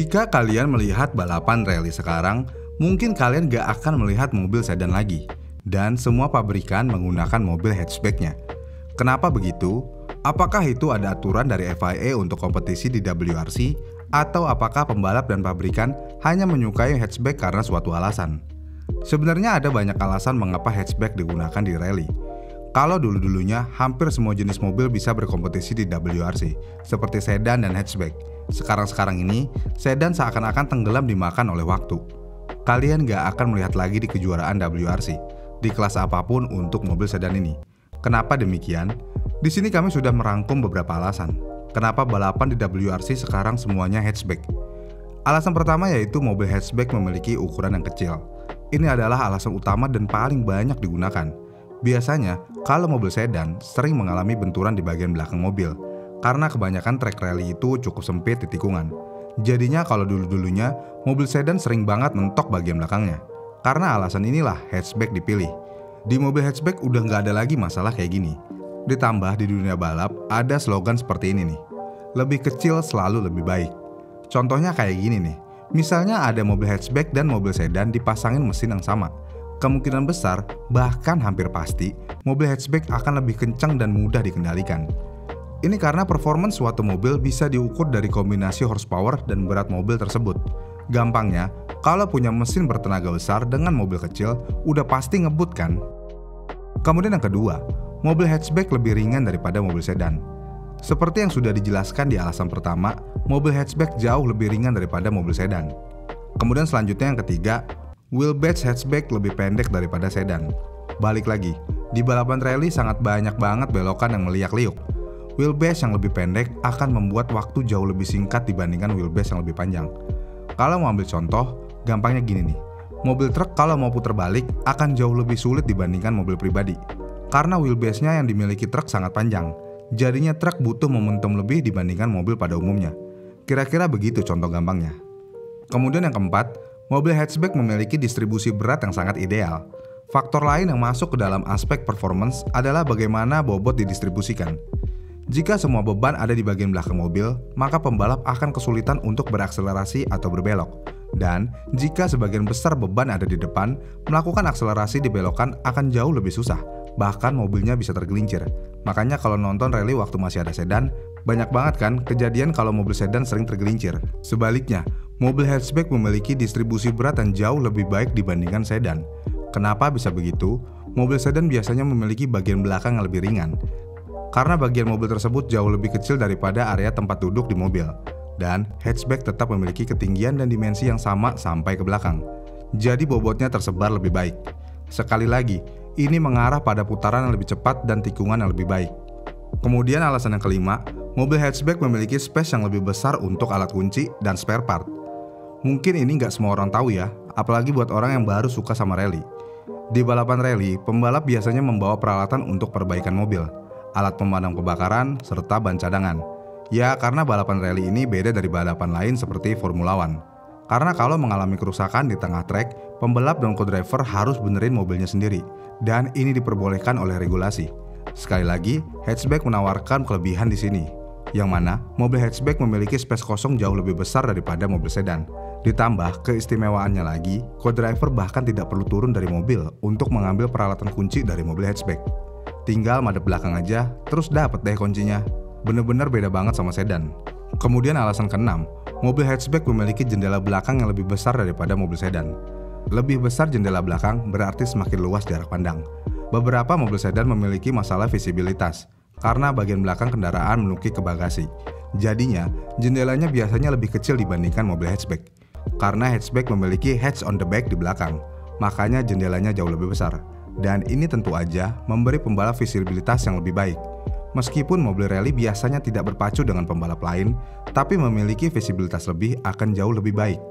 Jika kalian melihat balapan rally sekarang, mungkin kalian gak akan melihat mobil sedan lagi. Dan semua pabrikan menggunakan mobil hatchbacknya. Kenapa begitu? Apakah itu ada aturan dari FIA untuk kompetisi di WRC? Atau apakah pembalap dan pabrikan hanya menyukai hatchback karena suatu alasan? Sebenarnya ada banyak alasan mengapa hatchback digunakan di rally. Kalau dulu-dulunya hampir semua jenis mobil bisa berkompetisi di WRC, seperti sedan dan hatchback. Sekarang-sekarang ini, sedan seakan-akan tenggelam dimakan oleh waktu. Kalian gak akan melihat lagi di kejuaraan WRC, di kelas apapun untuk mobil sedan ini. Kenapa demikian? Di sini kami sudah merangkum beberapa alasan. Kenapa balapan di WRC sekarang semuanya hatchback? Alasan pertama yaitu mobil hatchback memiliki ukuran yang kecil. Ini adalah alasan utama dan paling banyak digunakan. Biasanya, kalau mobil sedan sering mengalami benturan di bagian belakang mobil, karena kebanyakan trek rally itu cukup sempit di tikungan. Jadinya kalau dulu-dulunya, mobil sedan sering banget mentok bagian belakangnya. Karena alasan inilah hatchback dipilih. Di mobil hatchback udah nggak ada lagi masalah kayak gini. Ditambah di dunia balap, ada slogan seperti ini nih. Lebih kecil selalu lebih baik. Contohnya kayak gini nih. Misalnya ada mobil hatchback dan mobil sedan dipasangin mesin yang sama. Kemungkinan besar, bahkan hampir pasti, mobil hatchback akan lebih kencang dan mudah dikendalikan. Ini karena performance suatu mobil bisa diukur dari kombinasi horsepower dan berat mobil tersebut. Gampangnya, kalau punya mesin bertenaga besar dengan mobil kecil, udah pasti ngebut kan? Kemudian yang kedua, mobil hatchback lebih ringan daripada mobil sedan. Seperti yang sudah dijelaskan di alasan pertama, mobil hatchback jauh lebih ringan daripada mobil sedan. Kemudian selanjutnya yang ketiga, wheelbase hatchback lebih pendek daripada sedan. Balik lagi, di balapan rally sangat banyak banget belokan yang meliak-liuk. Wheelbase yang lebih pendek akan membuat waktu jauh lebih singkat dibandingkan wheelbase yang lebih panjang. Kalau mau ambil contoh, gampangnya gini nih. Mobil truk kalau mau putar balik akan jauh lebih sulit dibandingkan mobil pribadi. Karena wheelbase-nya yang dimiliki truk sangat panjang. Jadinya truk butuh momentum lebih dibandingkan mobil pada umumnya. Kira-kira begitu contoh gampangnya. Kemudian yang keempat, mobil hatchback memiliki distribusi berat yang sangat ideal. Faktor lain yang masuk ke dalam aspek performance adalah bagaimana bobot didistribusikan. Jika semua beban ada di bagian belakang mobil, maka pembalap akan kesulitan untuk berakselerasi atau berbelok. Dan jika sebagian besar beban ada di depan, melakukan akselerasi di belokan akan jauh lebih susah. Bahkan mobilnya bisa tergelincir. Makanya kalau nonton rally waktu masih ada sedan, banyak banget kan kejadian kalau mobil sedan sering tergelincir. Sebaliknya, mobil hatchback memiliki distribusi berat yang jauh lebih baik dibandingkan sedan. Kenapa bisa begitu? Mobil sedan biasanya memiliki bagian belakang yang lebih ringan. Karena bagian mobil tersebut jauh lebih kecil daripada area tempat duduk di mobil. Dan hatchback tetap memiliki ketinggian dan dimensi yang sama sampai ke belakang. Jadi bobotnya tersebar lebih baik. Sekali lagi, ini mengarah pada putaran yang lebih cepat dan tikungan yang lebih baik. Kemudian alasan yang kelima, mobil hatchback memiliki space yang lebih besar untuk alat kunci dan spare part. Mungkin ini nggak semua orang tahu ya, apalagi buat orang yang baru suka sama rally. Di balapan rally, pembalap biasanya membawa peralatan untuk perbaikan mobil. Alat pemadam kebakaran, serta ban cadangan. Ya, karena balapan rally ini beda dari balapan lain seperti Formula One. Karena kalau mengalami kerusakan di tengah trek, pembalap dan co-driver harus benerin mobilnya sendiri. Dan ini diperbolehkan oleh regulasi. Sekali lagi, hatchback menawarkan kelebihan di sini. Yang mana, mobil hatchback memiliki space kosong jauh lebih besar daripada mobil sedan. Ditambah, keistimewaannya lagi, co-driver bahkan tidak perlu turun dari mobil untuk mengambil peralatan kunci dari mobil hatchback. Tinggal madep belakang aja, terus dapet deh kuncinya. Bener-bener beda banget sama sedan. Kemudian alasan keenam, mobil hatchback memiliki jendela belakang yang lebih besar daripada mobil sedan. Lebih besar jendela belakang berarti semakin luas jarak pandang. Beberapa mobil sedan memiliki masalah visibilitas, karena bagian belakang kendaraan menukik ke bagasi. Jadinya, jendelanya biasanya lebih kecil dibandingkan mobil hatchback. Karena hatchback memiliki hatch on the back di belakang, makanya jendelanya jauh lebih besar. Dan ini tentu aja memberi pembalap visibilitas yang lebih baik. Meskipun mobil rally biasanya tidak berpacu dengan pembalap lain, tapi memiliki visibilitas lebih akan jauh lebih baik.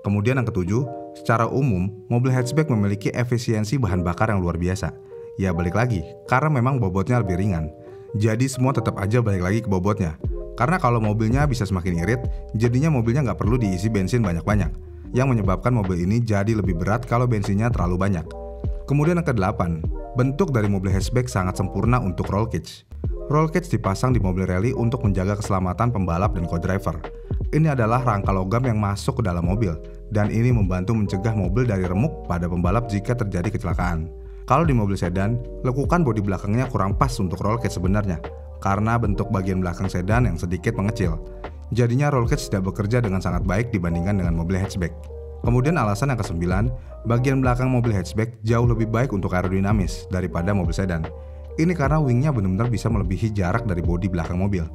Kemudian yang ketujuh, secara umum, mobil hatchback memiliki efisiensi bahan bakar yang luar biasa. Ya balik lagi, karena memang bobotnya lebih ringan. Jadi semua tetap aja balik lagi ke bobotnya. Karena kalau mobilnya bisa semakin irit, jadinya mobilnya nggak perlu diisi bensin banyak-banyak. Yang menyebabkan mobil ini jadi lebih berat kalau bensinnya terlalu banyak. Kemudian yang ke-8, bentuk dari mobil hatchback sangat sempurna untuk roll cage. Roll cage dipasang di mobil rally untuk menjaga keselamatan pembalap dan co-driver. Ini adalah rangka logam yang masuk ke dalam mobil, dan ini membantu mencegah mobil dari remuk pada pembalap jika terjadi kecelakaan. Kalau di mobil sedan, lekukan bodi belakangnya kurang pas untuk roll cage sebenarnya, karena bentuk bagian belakang sedan yang sedikit mengecil. Jadinya roll cage tidak bekerja dengan sangat baik dibandingkan dengan mobil hatchback. Kemudian alasan yang ke-9, bagian belakang mobil hatchback jauh lebih baik untuk aerodinamis daripada mobil sedan. Ini karena wingnya benar-benar bisa melebihi jarak dari bodi belakang mobil,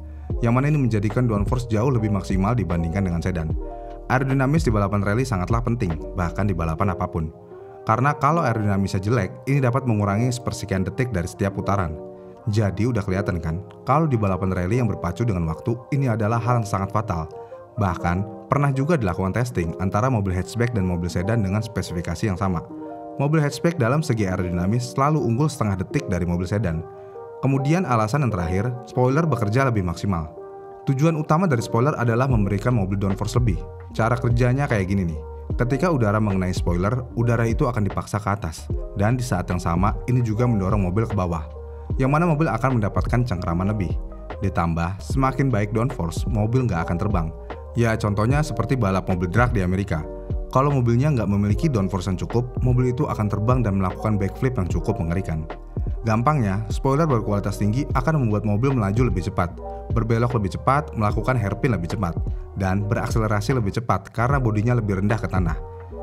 yang mana ini menjadikan downforce jauh lebih maksimal dibandingkan dengan sedan. Aerodinamis di balapan rally sangatlah penting, bahkan di balapan apapun. Karena kalau aerodinamisnya jelek, ini dapat mengurangi sepersekian detik dari setiap putaran. Jadi udah kelihatan kan, kalau di balapan rally yang berpacu dengan waktu, ini adalah hal yang sangat fatal. Bahkan, pernah juga dilakukan testing antara mobil hatchback dan mobil sedan dengan spesifikasi yang sama. Mobil hatchback dalam segi aerodinamis selalu unggul setengah detik dari mobil sedan. Kemudian alasan yang terakhir, spoiler bekerja lebih maksimal. Tujuan utama dari spoiler adalah memberikan mobil downforce lebih. Cara kerjanya kayak gini nih. Ketika udara mengenai spoiler, udara itu akan dipaksa ke atas. Dan di saat yang sama, ini juga mendorong mobil ke bawah. Yang mana mobil akan mendapatkan cengkeraman lebih. Ditambah, semakin baik downforce, mobil nggak akan terbang. Ya contohnya seperti balap mobil drag di Amerika. Kalau mobilnya nggak memiliki downforce yang cukup, mobil itu akan terbang dan melakukan backflip yang cukup mengerikan. Gampangnya, spoiler berkualitas tinggi akan membuat mobil melaju lebih cepat, berbelok lebih cepat, melakukan hairpin lebih cepat, dan berakselerasi lebih cepat karena bodinya lebih rendah ke tanah.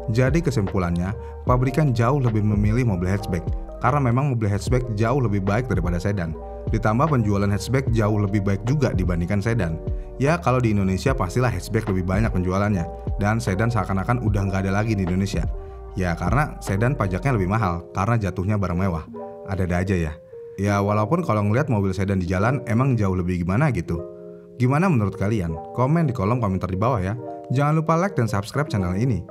Jadi kesimpulannya, pabrikan jauh lebih memilih mobil hatchback, karena memang mobil hatchback jauh lebih baik daripada sedan. Ditambah penjualan hatchback jauh lebih baik juga dibandingkan sedan. Ya kalau di Indonesia pastilah hatchback lebih banyak penjualannya, dan sedan seakan-akan udah nggak ada lagi di Indonesia. Ya karena sedan pajaknya lebih mahal, karena jatuhnya barang mewah. Ada-ada aja ya. Ya walaupun kalau ngeliat mobil sedan di jalan emang jauh lebih gimana gitu. Gimana menurut kalian? Komen di kolom komentar di bawah ya. Jangan lupa like dan subscribe channel ini.